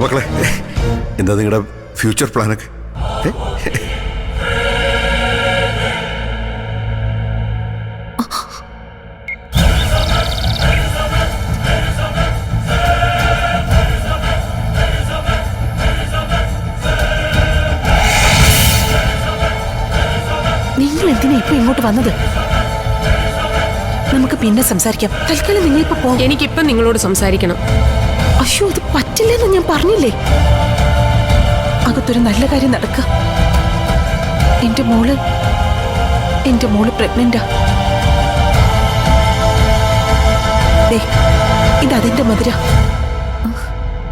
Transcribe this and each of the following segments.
മക്കളെ, എന്താ നിങ്ങളുടെ ഫ്യൂച്ചർ പ്ലാനൊക്കെ? നിങ്ങൾ എന്തിനാ ഇപ്പൊ ഇങ്ങോട്ട് വന്നത്? നമുക്ക് പിന്നെ സംസാരിക്കാം. തൽക്കാലം നിങ്ങളിപ്പോ പോ. എനിക്കിപ്പം നിങ്ങളോട് സംസാരിക്കണം. അയ്യോ, അത് പറ്റില്ലെന്ന് ഞാൻ പറഞ്ഞില്ലേ. അകത്തൊരു നല്ല കാര്യം നടക്കുക. എന്റെ മോള് പ്രഗ്നന്റാ. ഇതതിന്റെ മധുര.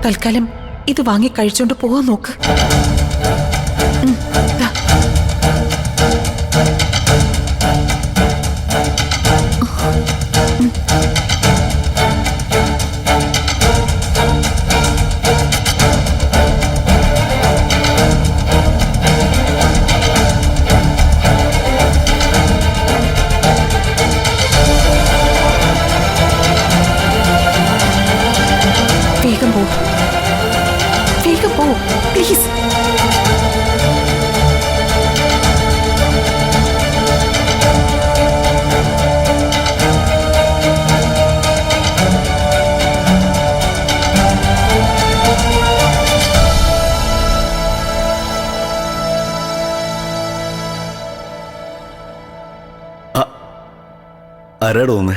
തൽക്കാലം ഇത് വാങ്ങി കഴിച്ചോണ്ട് പോവാൻ നോക്ക്. ദാ. വേഗം പോ പ്ലീസ്. ആരാടോ ഒന്ന്?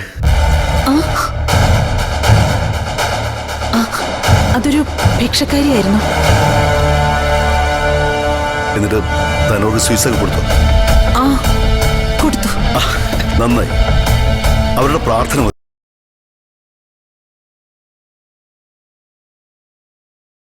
അതൊരു ഭിക്ഷക്കാരിയായിരുന്നു. എന്നിട്ട് തന്നോട് സ്വീറ്റ്സൊക്കെ കൊടുത്തു? കൊടുത്തു. നന്നായി. അവരുടെ പ്രാർത്ഥന